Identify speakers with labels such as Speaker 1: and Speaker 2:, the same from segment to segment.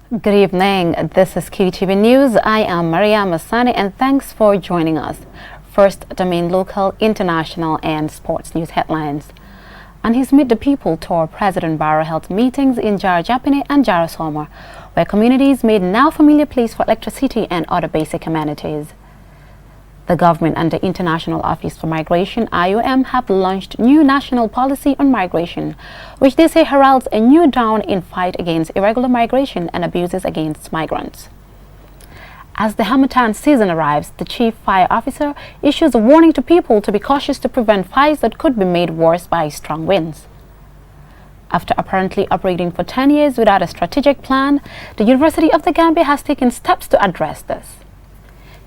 Speaker 1: Good evening. This is Qtv News. I am Maria Masani and thanks for joining us. First, the main local, international and sports news headlines. On his Meet the People tour, President Barrow held meetings in Jara Japine and Jara Somar, where communities made now familiar place for electricity and other basic amenities. The government and the International Office for Migration, IOM, have launched new national policy on migration, which they say heralds a new dawn in fight against irregular migration and abuses against migrants. As the Hamatan season arrives, the Chief Fire Officer issues a warning to people to be cautious to prevent fires that could be made worse by strong winds. After apparently operating for 10 years without a strategic plan, the University of the Gambia has taken steps to address this.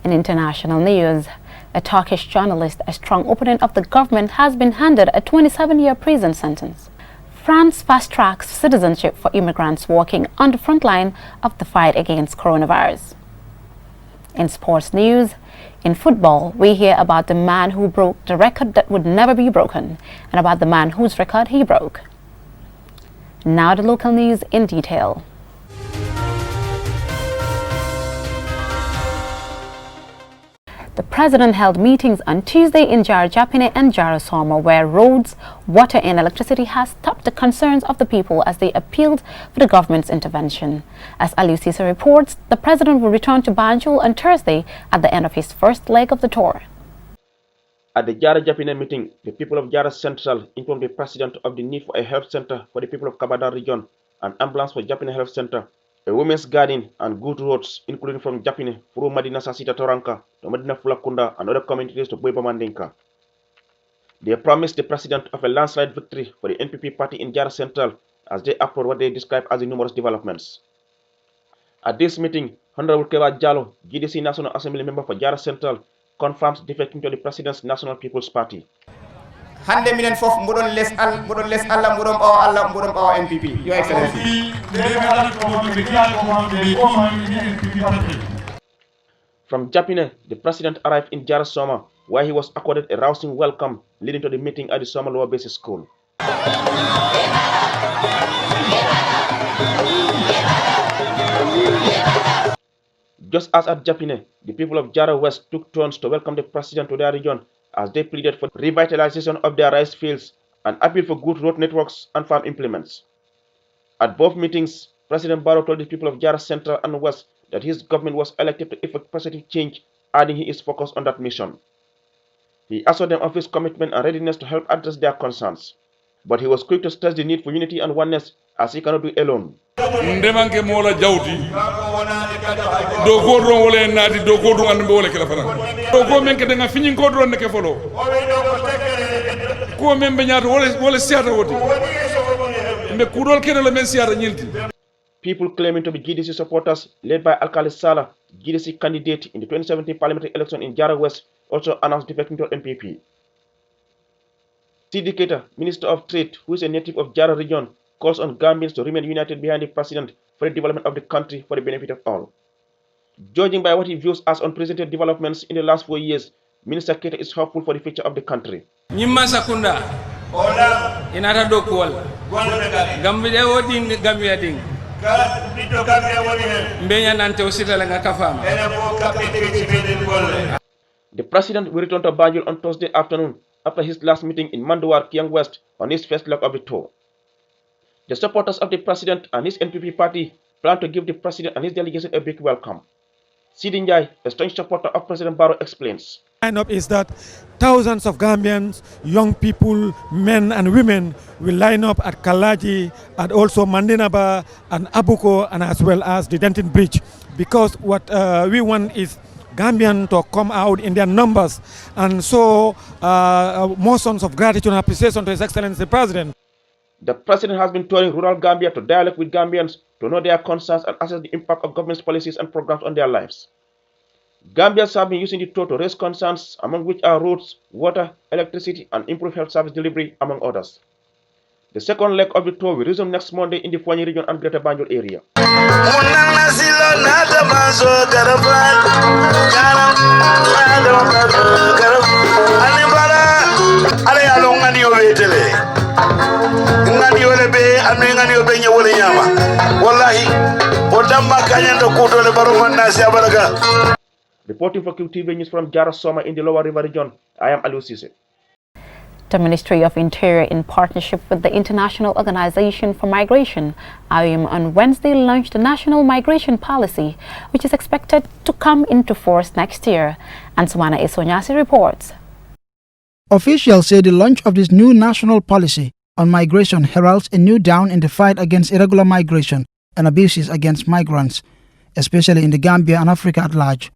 Speaker 1: In international news, a Turkish journalist, a strong opponent of the government, has been handed a 27-year prison sentence. France fast-tracks citizenship for immigrants working on the front line of the fight against coronavirus. In sports news, in football, we hear about the man who broke the record that would never be broken and about the man whose record he broke. Now the local news in detail. The president held meetings on Tuesday in Jara Japine and Jara Somar, where roads, water and electricity has stopped the concerns of the people as they appealed for the government's intervention. As Aliu Sisa reports, the president will return to Banjul on Thursday at the end of his first leg of the tour.
Speaker 2: At the Jara Japine meeting, the people of Jara Central informed the president of the need for a health center for the people of Kabadan region, an ambulance for Japine Health Center, a women's garden and good roads, including from Japine through Madina Sasita Toranka to Madina Fulakunda and other communities to Boiba Mandinka. They promised the president of a landslide victory for the NPP party in Jara Central as they applaud what they describe as the numerous developments. At this meeting, Honorable Keba Jallo, GDC National Assembly member for Jara Central, confirms defecting to the president's National People's Party.
Speaker 3: Hande minen fof mboɗon les Allah mboɗon ɓawa Allah mboɗon ɓawa NPP, Your Excellency.
Speaker 2: From Japine, the president arrived in Jara Somar, where he was accorded a rousing welcome leading to the meeting at the Somar Lower Basic School. Just as at Japine, the people of Jara West took turns to welcome the president to their region as they pleaded for revitalization of their rice fields and appealed for good road networks and farm implements. At both meetings, President Barrow told the people of Jara Central and West that his government was elected to effect positive change, adding he is focused on that mission. He assured them of his commitment and readiness to help address their concerns, but he was quick to stress the need for unity and oneness as he cannot do alone.
Speaker 4: Ndemanke mola jawdi do ko don wala naati do ko don ande wala kala fana do ko men ke nga fini ko don ke folo ko men be nyaata wala siata woti mbe kudol kene la men siata nyilti.
Speaker 2: People claiming to be GDC supporters led by Alkali Salah, GDC candidate in the 2017 parliamentary election in Jara West, also announced defecting to NPP. Sidi Keita, Minister of Trade, who is a native of Jara region, calls on Gambians to remain united behind the president for the development of the country for the benefit of all. Judging by what he views as unprecedented developments in the last 4 years, Minister Keita is hopeful for the future of the country.
Speaker 5: Nyimma sakunda inata dokuwal Gambia wodi Gambia ding mbenya nante usitala nga kafama.
Speaker 2: The president will return to Banjul on Thursday afternoon after his last meeting in Mandawar, Kiang West on his first leg of the tour. The supporters of the president and his NPP party plan to give the president and his delegation a big welcome. Sidin Jai, a staunch supporter of President Barrow, explains.
Speaker 6: Line-up is that thousands of Gambians, young people, men and women will line up at Kalaji and also Mandinaba and Abuko and as well as the Denton Bridge, because what we want is Gambian to come out in their numbers and so motions of gratitude and appreciation to His Excellency the President.
Speaker 2: The president has been touring rural Gambia to dialogue with Gambians to know their concerns and assess the impact of government's policies and programs on their lives. Gambians have been using the tour to raise concerns, among which are roads, water, electricity, and improved health service delivery, among others. The second leg of the tour will resume next Monday in the Fuani region and Greater Banjul area.
Speaker 7: ngani wala be anu ngani obe nya wala nyama wallahi o damba
Speaker 2: Reporting for Qtv News from Jara Soma in the Lower River region, I am Aliou Cisse.
Speaker 1: The Ministry of Interior, in partnership with the International Organization for Migration, IOM, on Wednesday launched the National Migration Policy, which is expected to come into force next year. Answana Esonyasi reports.
Speaker 7: Officials say the launch of this new national policy on migration heralds a new dawn in the fight against irregular migration and abuses against migrants, especially in the Gambia and Africa at large.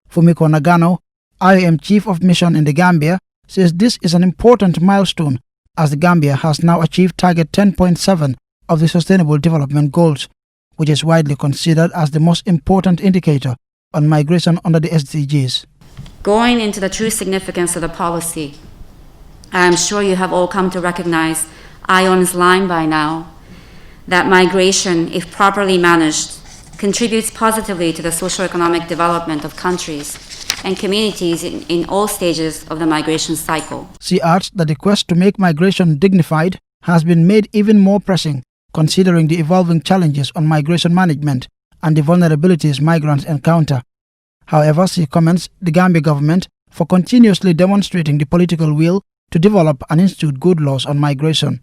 Speaker 7: Fumiko Nagano, IOM Chief of Mission in the Gambia, says this is an important milestone as the Gambia has now achieved target 10.7 of the Sustainable Development Goals, which is widely considered as the most important indicator on migration under the SDGs.
Speaker 8: Going into the true significance of the policy, I am sure you have all come to recognize IOM's line by now that migration, if properly managed, contributes positively to the socio-economic development of countries and communities in all stages of the migration cycle.
Speaker 7: She adds that the quest to make migration dignified has been made even more pressing, considering the evolving challenges on migration management and the vulnerabilities migrants encounter. However, she commends the Gambia government for continuously demonstrating the political will to develop and institute good laws on migration.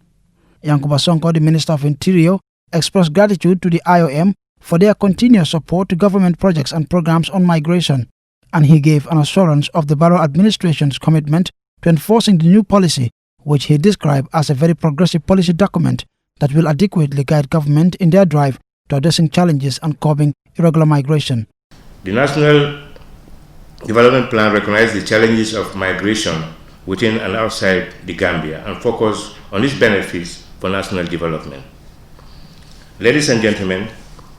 Speaker 7: Yankuba Sonko, the Minister of Interior, expressed gratitude to the IOM for their continuous support to government projects and programs on migration, and he gave an assurance of the Borough Administration's commitment to enforcing the new policy, which he described as a very progressive policy document that will adequately guide government in their drive to addressing challenges and curbing irregular migration.
Speaker 9: The National Development Plan recognizes the challenges of migration within and outside the Gambia and focus on its benefits for national development. Ladies and gentlemen,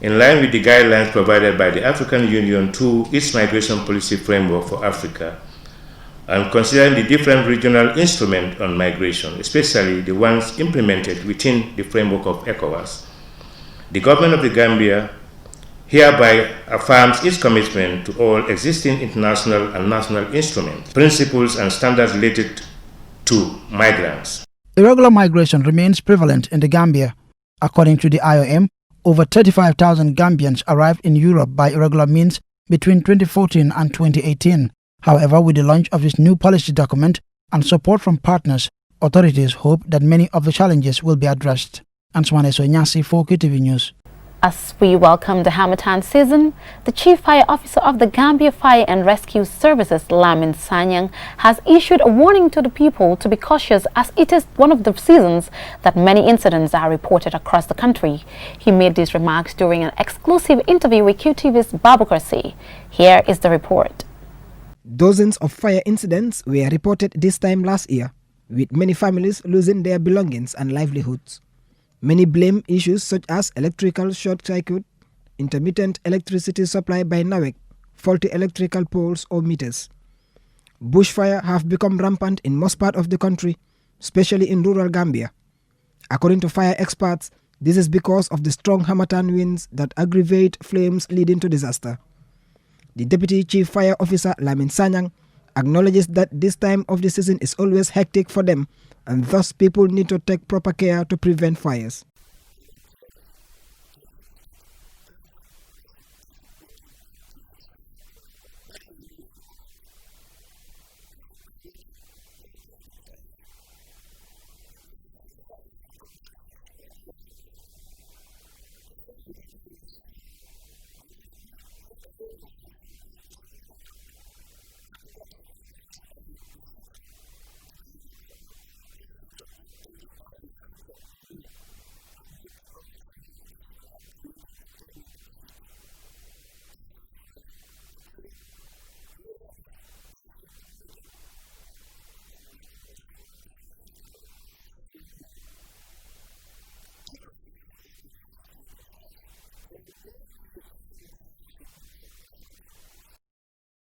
Speaker 9: in line with the guidelines provided by the African Union to its migration policy framework for Africa, and considering the different regional instruments on migration, especially the ones implemented within the framework of ECOWAS, the government of the Gambia hereby affirms its commitment to all existing international and national instruments, principles, and standards related to migrants.
Speaker 7: Irregular migration remains prevalent in the Gambia. According to the IOM, over 35,000 Gambians arrived in Europe by irregular means between 2014 and 2018. However, with the launch of this new policy document and support from partners, authorities hope that many of the challenges will be addressed. Answane Sonyasi for Qtv News.
Speaker 1: As we welcome the Harmattan season, the Chief Fire Officer of the Gambia Fire and Rescue Services, Lamin Sanyang, has issued a warning to the people to be cautious as it is one of the seasons that many incidents are reported across the country. He made these remarks during an exclusive interview with QTV's Babukarsi. Here is the report.
Speaker 10: Dozens of fire incidents were reported this time last year, with many families losing their belongings and livelihoods. Many blame issues such as electrical short circuit, intermittent electricity supply by NAWEC, faulty electrical poles or meters. Bushfire have become rampant in most parts of the country, especially in rural Gambia. According to fire experts, this is because of the strong Harmattan winds that aggravate flames leading to disaster. The Deputy Chief Fire Officer Lamin Sanyang acknowledges that this time of the season is always hectic for them, and thus people need to take proper care to prevent fires.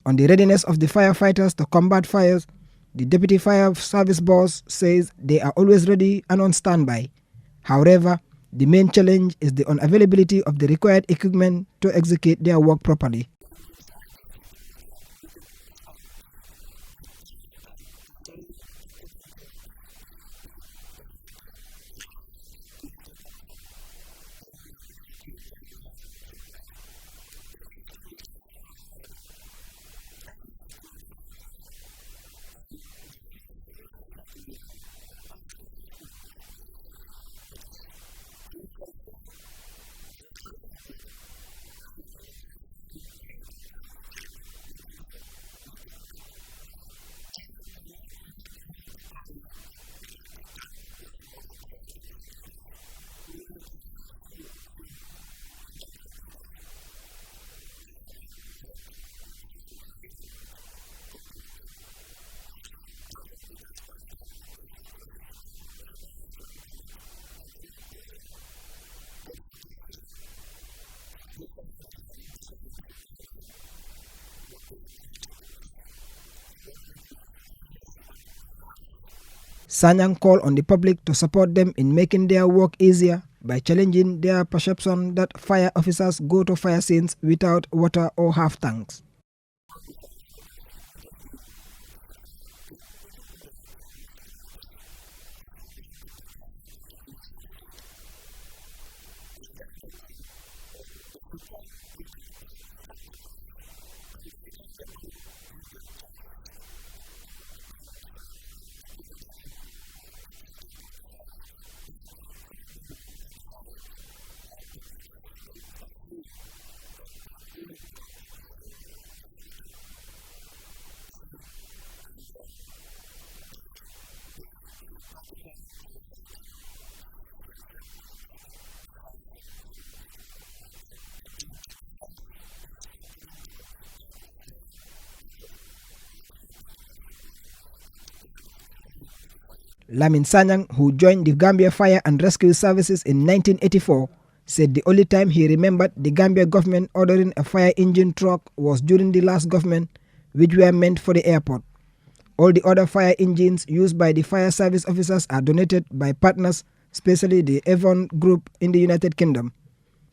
Speaker 10: On the readiness of the firefighters to combat fires, the Deputy Fire Service Boss says they are always ready and on standby. However, the main challenge is the unavailability of the required equipment to execute their work properly. Sanyang called on the public to support them in making their work easier by challenging their perception that fire officers go to fire scenes without water or half tanks. Lamin Sanyang, who joined the Gambia Fire and Rescue Services in 1984, said the only time he remembered the Gambia government ordering a fire engine truck was during the last government, which were meant for the airport. All the other fire engines used by the fire service officers are donated by partners, especially the Avon Group in the United Kingdom.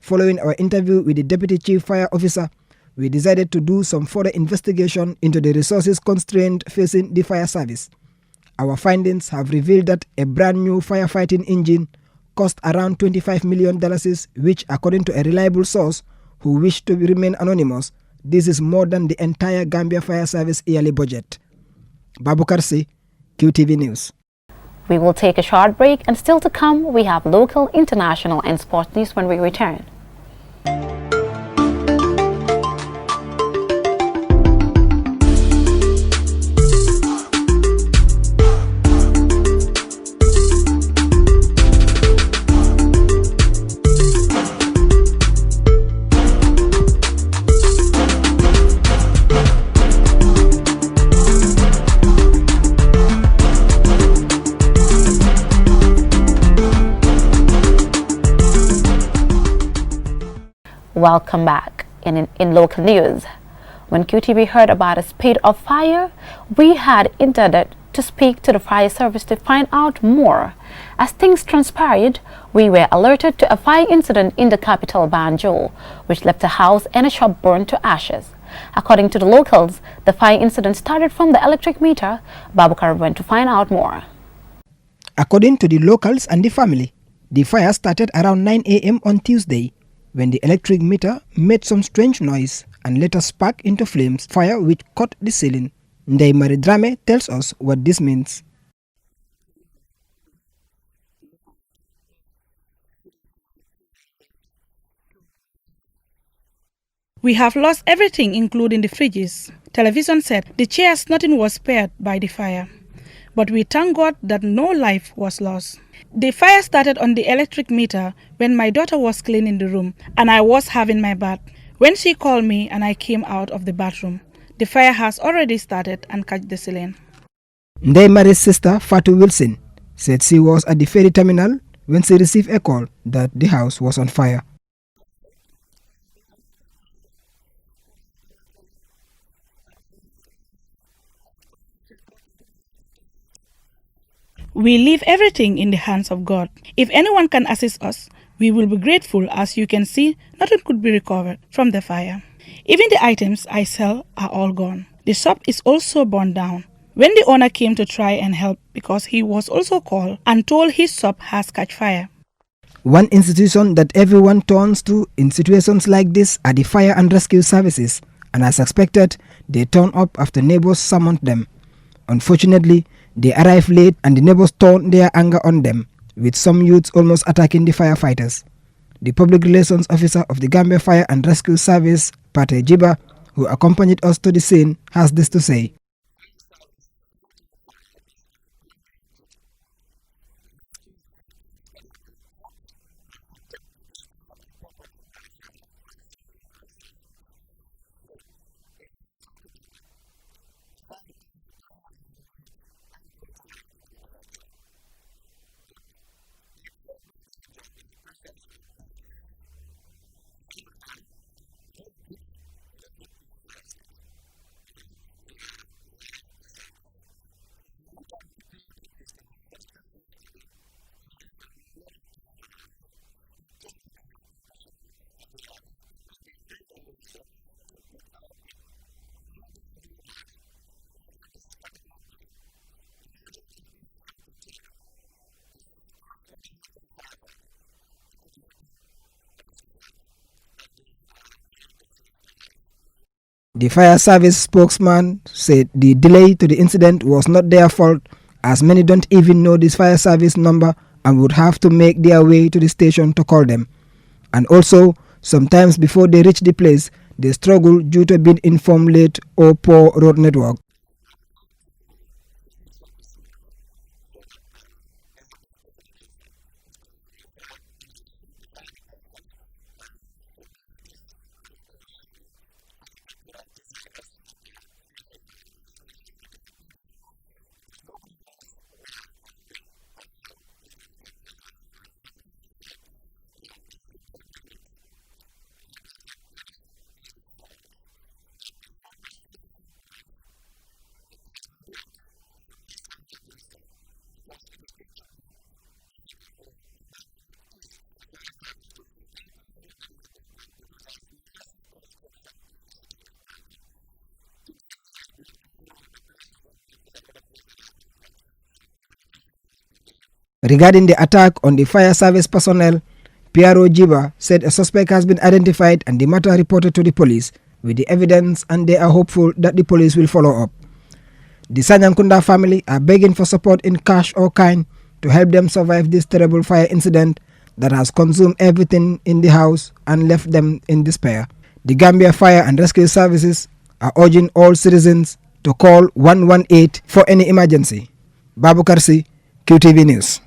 Speaker 10: Following our interview with the Deputy Chief Fire Officer, we decided to do some further investigation into the resources constraint facing the fire service. Our findings have revealed that a brand new firefighting engine cost around $25 million, which, according to a reliable source who wished to remain anonymous, this is more than the entire Gambia Fire Service yearly budget. Babu Karsi, QTV News.
Speaker 1: We will take a short break, and still to come, we have local, international, and sports news when we return. Welcome back in local news. When QTV heard about a spate of fire, we had intended to speak to the fire service to find out more. As things transpired, we were alerted to a fire incident in the capital, Banjul, which left a house and a shop burned to ashes. According to the locals, the fire incident started from the electric meter. Babukar went to find out more.
Speaker 10: According to the locals and the family, the fire started around 9 a.m. on Tuesday, when the electric meter made some strange noise and later sparked into flames, fire which caught the ceiling. Ndai Maridrame tells us what this means.
Speaker 11: We have lost everything, including the fridges. Television set, the chairs, nothing was spared by the fire. But we thank God that no life was lost. The fire started on the electric meter when my daughter was cleaning the room and I was having my bath. When she called me and I came out of the bathroom, the fire has already started and caught the ceiling.
Speaker 10: Ndai Mari's sister, Fatu Wilson, said she was at the ferry terminal when she received a call that the house was on fire.
Speaker 11: We leave everything in the hands of God. If anyone can assist us, we will be grateful. As you can see, nothing could be recovered from the fire. Even the items I sell are all gone. The shop is also burned down. When the owner came to try and help, because he was also called and told his shop has caught fire.
Speaker 10: One institution that everyone turns to in situations like this are the fire and rescue services, and as expected, they turn up after neighbors summoned them. Unfortunately, they arrived late and the neighbors turned their anger on them, with some youths almost attacking the firefighters. The public relations officer of the Gambia Fire and Rescue Service, Pate Jiba, who accompanied us to the scene, has this to say. The fire service spokesman said the delay to the incident was not their fault, as many don't even know this fire service number and would have to make their way to the station to call them. And also, sometimes before they reach the place, they struggle due to being informed late or poor road network. Regarding the attack on the fire service personnel, Piero Jiba said a suspect has been identified and the matter reported to the police with the evidence, and they are hopeful that the police will follow up. The Sanyankunda family are begging for support in cash or kind to help them survive this terrible fire incident that has consumed everything in the house and left them in despair. The Gambia Fire and Rescue Services are urging all citizens to call 118 for any emergency. Babu Karsi, QTV News.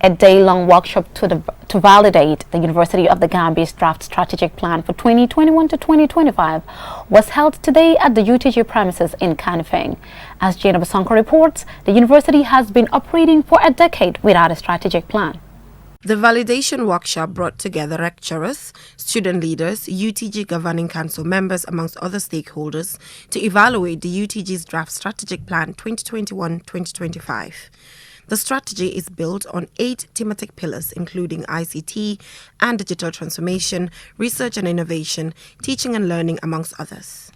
Speaker 1: A day-long workshop to validate the University of the Gambia's draft strategic plan for 2021 to 2025 was held today at the UTG premises in Kanifing. As Jana Basonko reports, the university has been operating for a decade without a strategic plan.
Speaker 12: The validation workshop brought together lecturers, student leaders, UTG Governing Council members, amongst other stakeholders, to evaluate the UTG's draft strategic plan 2021-2025. The strategy is built on 8 thematic pillars, including ICT and digital transformation, research and innovation, teaching and learning, amongst others.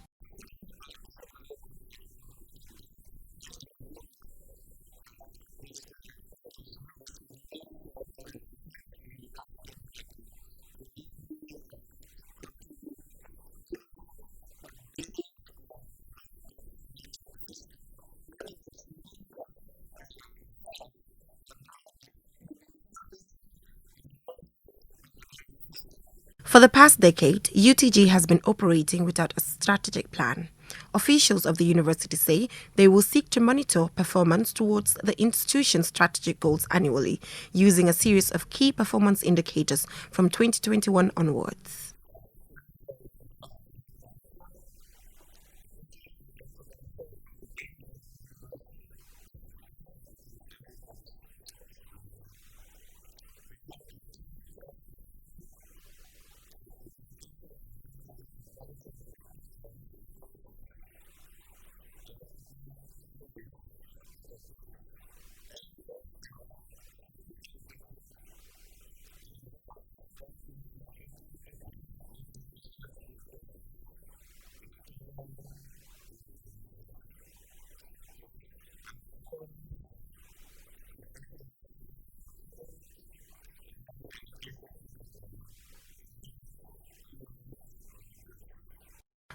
Speaker 12: For the past decade, UTG has been operating without a strategic plan. Officials of the university say they will seek to monitor performance towards the institution's strategic goals annually, using a series of key performance indicators from 2021 onwards.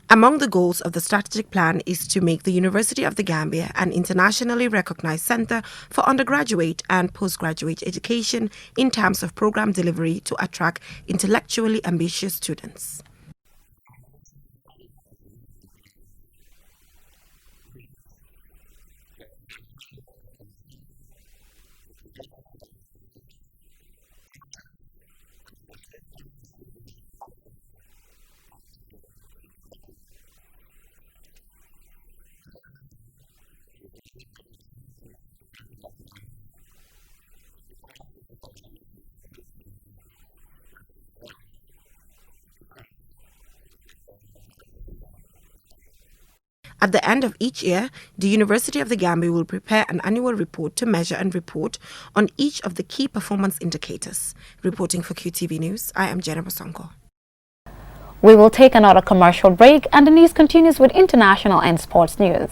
Speaker 12: Among the goals of the strategic plan is to make the University of the Gambia an internationally recognized center for undergraduate and postgraduate education in terms of program delivery to attract intellectually ambitious students. At the end of each year, the University of the Gambia will prepare an annual report to measure and report on each of the key performance indicators. Reporting for QTV News, I am Jenna Basonko.
Speaker 1: We will take another commercial break, and the news continues with international and sports news.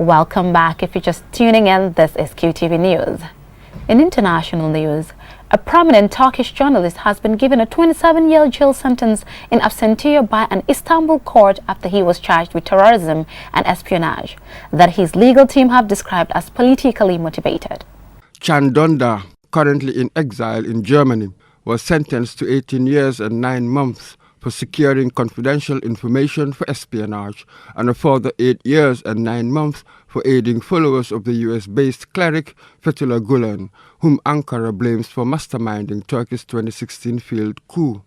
Speaker 1: Welcome back. If you're just tuning in, this is QTV News. In international news, a prominent Turkish journalist has been given a 27-year jail sentence in absentia by an Istanbul court after he was charged with terrorism and espionage that his legal team have described as politically motivated.
Speaker 13: Can Dündar, currently in exile in Germany, was sentenced to 18 years and 9 months for securing confidential information for espionage and a further 8 years and 9 months for aiding followers of the US-based cleric Fethullah Gulen, whom Ankara blames for masterminding Turkey's 2016 failed coup.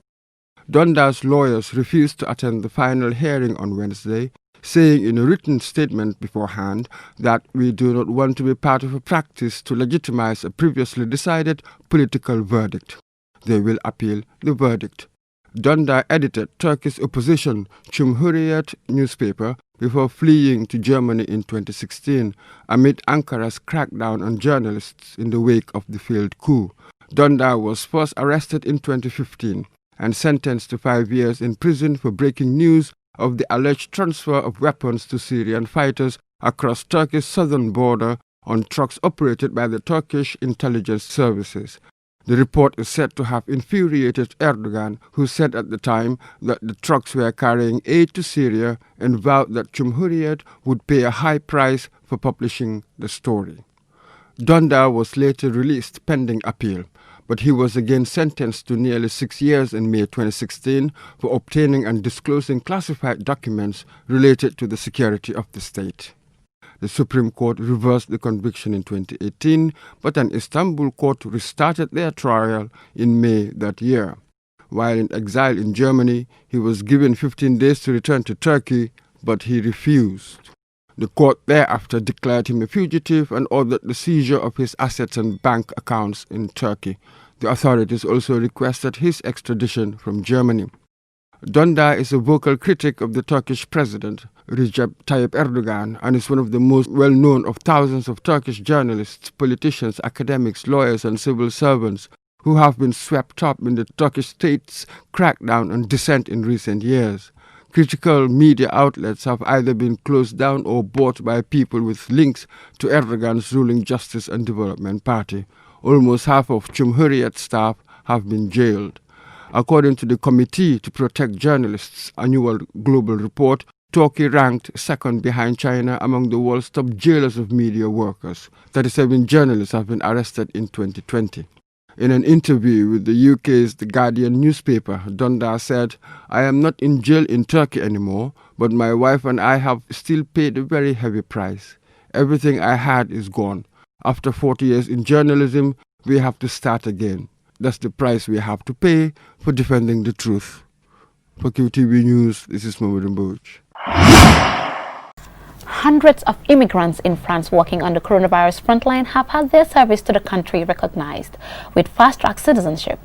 Speaker 13: Dündar's lawyers refused to attend the final hearing on Wednesday, saying in a written statement beforehand that we do not want to be part of a practice to legitimize a previously decided political verdict. They will appeal the verdict. Dündar edited Turkey's opposition Cumhuriyet newspaper before fleeing to Germany in 2016 amid Ankara's crackdown on journalists in the wake of the failed coup. Dündar was first arrested in 2015 and sentenced to 5 years in prison for breaking news of the alleged transfer of weapons to Syrian fighters across Turkey's southern border on trucks operated by the Turkish intelligence services. The report is said to have infuriated Erdogan, who said at the time that the trucks were carrying aid to Syria and vowed that Cumhuriyet would pay a high price for publishing the story. Dündar was later released pending appeal, but he was again sentenced to nearly 6 years in May 2016 for obtaining and disclosing classified documents related to the security of the state. The Supreme Court reversed the conviction in 2018, but an Istanbul court restarted their trial in May that year. While in exile in Germany, he was given 15 days to return to Turkey, but he refused. The court thereafter declared him a fugitive and ordered the seizure of his assets and bank accounts in Turkey. The authorities also requested his extradition from Germany. Dündar is a vocal critic of the Turkish president, Recep Tayyip Erdogan, and is one of the most well-known of thousands of Turkish journalists, politicians, academics, lawyers and civil servants who have been swept up in the Turkish state's crackdown on dissent in recent years. Critical media outlets have either been closed down or bought by people with links to Erdogan's ruling Justice and Development Party. Almost half of Cumhuriyet staff have been jailed. According to the Committee to Protect Journalists' annual global report, Turkey ranked second behind China among the world's top jailers of media workers. 37 journalists have been arrested in 2020. In an interview with the UK's The Guardian newspaper, Dündar said, "I am not in jail in Turkey anymore, but my wife and I have still paid a very heavy price. Everything I had is gone. After 40 years in journalism, we have to start again. That's the price we have to pay for defending the truth." For QTV News, this is Mohamed Mbouch.
Speaker 1: Hundreds of immigrants in France working on the coronavirus frontline have had their service to the country recognized with fast-track citizenship.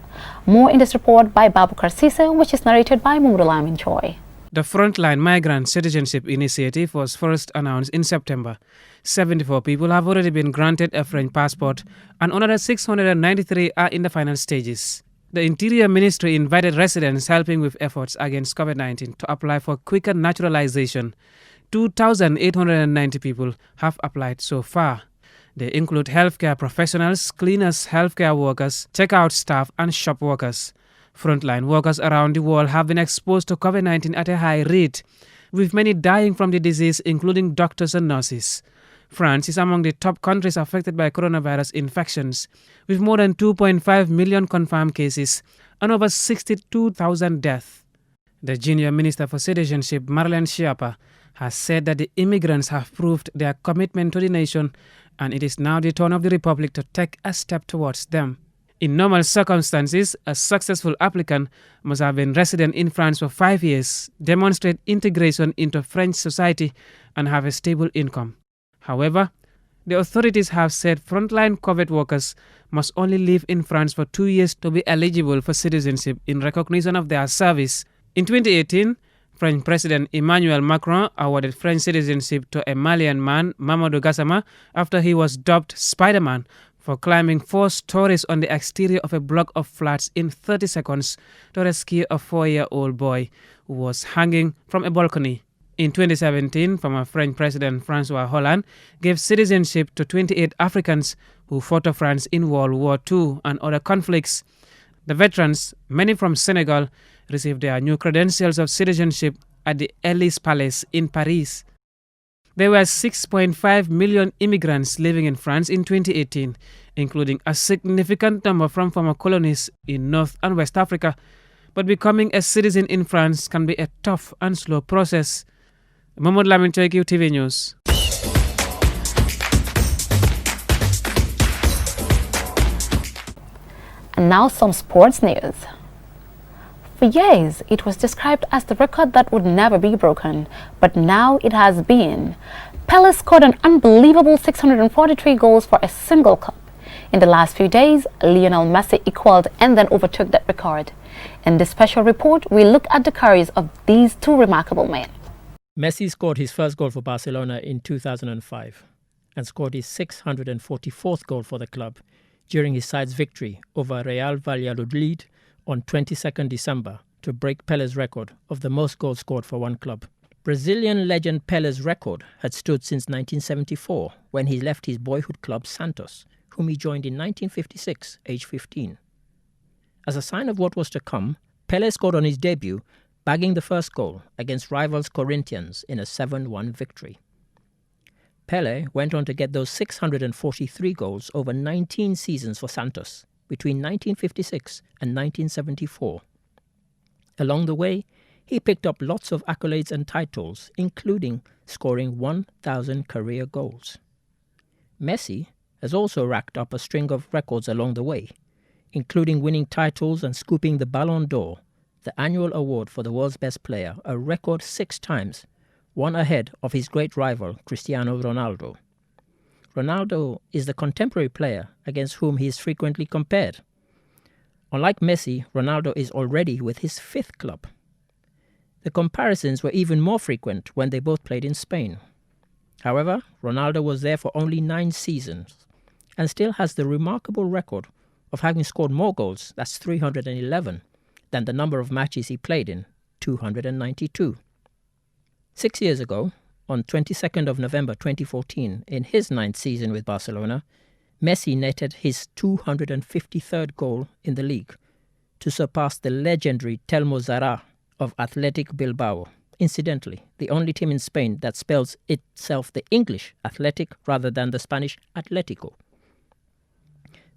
Speaker 1: More in this report by Babukar Sise, which is narrated by Mumudulamin Choi.
Speaker 14: The Frontline Migrant Citizenship Initiative was first announced in September. 74 people have already been granted a French passport and another 693 are in the final stages. The Interior Ministry invited residents helping with efforts against COVID-19 to apply for quicker naturalization. 2,890 people have applied so far. They include healthcare professionals, cleaners, healthcare workers, checkout staff and shop workers. Frontline workers around the world have been exposed to COVID-19 at a high rate, with many dying from the disease, including doctors and nurses. France is among the top countries affected by coronavirus infections, with more than 2.5 million confirmed cases and over 62,000 deaths. The Junior Minister for Citizenship, Marlène Schiappa, has said that the immigrants have proved their commitment to the nation and it is now the turn of the Republic to take a step towards them. In normal circumstances, a successful applicant must have been resident in France for 5 years, demonstrate integration into French society, and have a stable income. However, the authorities have said frontline COVID workers must only live in France for 2 years to be eligible for citizenship in recognition of their service. In 2018, French President Emmanuel Macron awarded French citizenship to a Malian man, Mamadou Gassama, after he was dubbed Spider-Man for climbing 4 stories on the exterior of a block of flats in 30 seconds to rescue a 4-year-old boy who was hanging from a balcony. In 2017, former French President François Hollande gave citizenship to 28 Africans who fought for France in World War II and other conflicts. The veterans, many from Senegal, received their new credentials of citizenship at the Élysée Palace in Paris. There were 6.5 million immigrants living in France in 2018, including a significant number from former colonies in North and West Africa. But becoming a citizen in France can be a tough and slow process. Mahmoud Lamin, Qtv News.
Speaker 1: And now some sports news. For years, it was described as the record that would never be broken, but now it has been. Pele scored an unbelievable 643 goals for a single club. In the last few days, Lionel Messi equaled and then overtook that record. In this special report, we look at the careers of these two remarkable men.
Speaker 15: Messi scored his first goal for Barcelona in 2005 and scored his 644th goal for the club during his side's victory over Real Valladolid on 22nd December to break Pele's record of the most goals scored for one club. Brazilian legend Pele's record had stood since 1974 when he left his boyhood club Santos, whom he joined in 1956, age 15. As a sign of what was to come, Pele scored on his debut, bagging the first goal against rivals Corinthians in a 7-1 victory. Pele went on to get those 643 goals over 19 seasons for Santos between 1956 and 1974. Along the way, he picked up lots of accolades and titles, including scoring 1,000 career goals. Messi has also racked up a string of records along the way, including winning titles and scooping the Ballon d'Or, the annual award for the world's best player, a record 6 times, one ahead of his great rival Cristiano Ronaldo. Ronaldo is the contemporary player against whom he is frequently compared. Unlike Messi, Ronaldo is already with his 5th club. The comparisons were even more frequent when they both played in Spain. However, Ronaldo was there for only 9 seasons and still has the remarkable record of having scored more goals, that's 311, than the number of matches he played in, 292. 6 years ago, on 22nd of November 2014, in his 9th season with Barcelona, Messi netted his 253rd goal in the league to surpass the legendary Telmo Zarra of Athletic Bilbao. Incidentally, the only team in Spain that spells itself the English Athletic rather than the Spanish Atletico.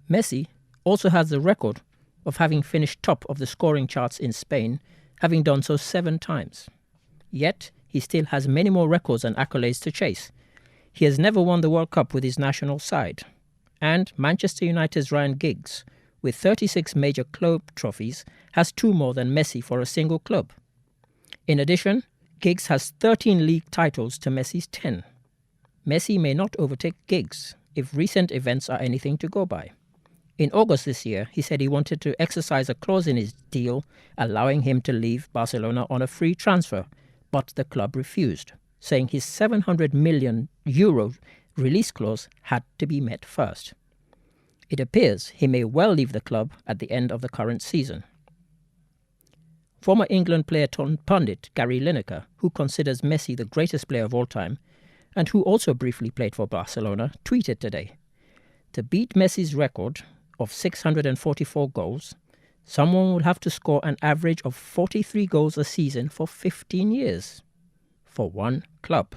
Speaker 15: Messi also has the record of having finished top of the scoring charts in Spain, having done so 7 times. Yet, he still has many more records and accolades to chase. He has never won the World Cup with his national side. And Manchester United's Ryan Giggs, with 36 major club trophies, has 2 more than Messi for a single club. In addition, Giggs has 13 league titles to Messi's 10. Messi may not overtake Giggs if recent events are anything to go by. In August this year, he said he wanted to exercise a clause in his deal allowing him to leave Barcelona on a free transfer, but the club refused, saying his €700 million release clause had to be met first. It appears he may well leave the club at the end of the current season. Former England player turned pundit Gary Lineker, who considers Messi the greatest player of all time, and who also briefly played for Barcelona, tweeted today, "To beat Messi's record of 644 goals, someone would have to score an average of 43 goals a season for 15 years for one club.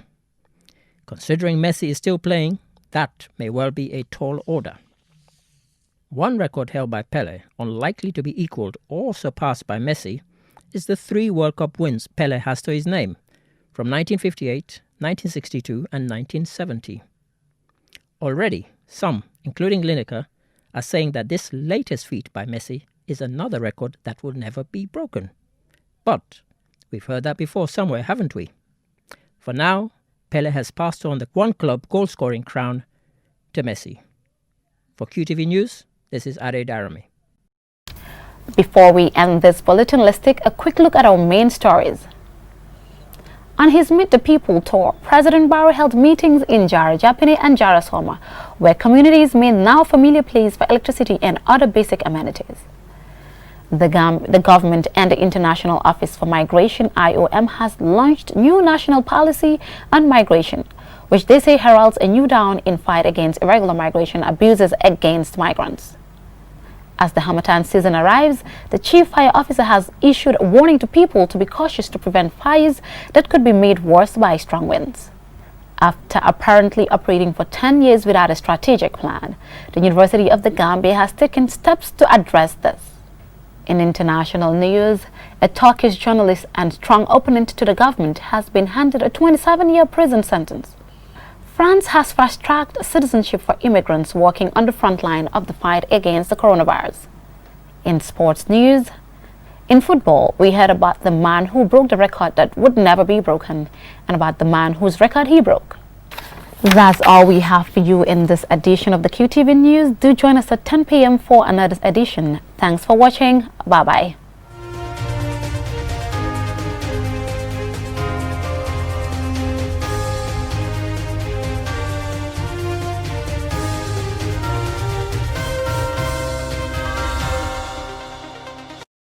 Speaker 15: Considering Messi is still playing, that may well be a tall order." One record held by Pele, unlikely to be equalled or surpassed by Messi, is the 3 World Cup wins Pele has to his name from 1958, 1962 and 1970. Already, some, including Lineker, are saying that this latest feat by Messi is another record that will never be broken. But we've heard that before somewhere, haven't we? For now, Pele has passed on the one-club goal-scoring crown to Messi. For QTV News, this is Ade Darami.
Speaker 1: Before we end this bulletin, let's take a quick look at our main stories. On his Meet the People tour, President Barrow held meetings in Jara Japini and Jara Soma, where communities made now familiar place for electricity and other basic amenities. The government and the International Office for Migration, IOM, has launched new national policy on migration, which they say heralds a new dawn in fight against irregular migration abuses against migrants. As the Harmattan season arrives, the Chief Fire Officer has issued a warning to people to be cautious to prevent fires that could be made worse by strong winds. After apparently operating for 10 years without a strategic plan, the University of the Gambia has taken steps to address this. In international news, a Turkish journalist and strong opponent to the government has been handed a 27-year prison sentence. France has fast-tracked citizenship for immigrants working on the front line of the fight against the coronavirus. In sports news, in football, we heard about the man who broke the record that would never be broken and about the man whose record he broke. That's all we have for you in this edition of the QTV News. Do join us at 10 p.m. for another edition. Thanks for watching. Bye-bye.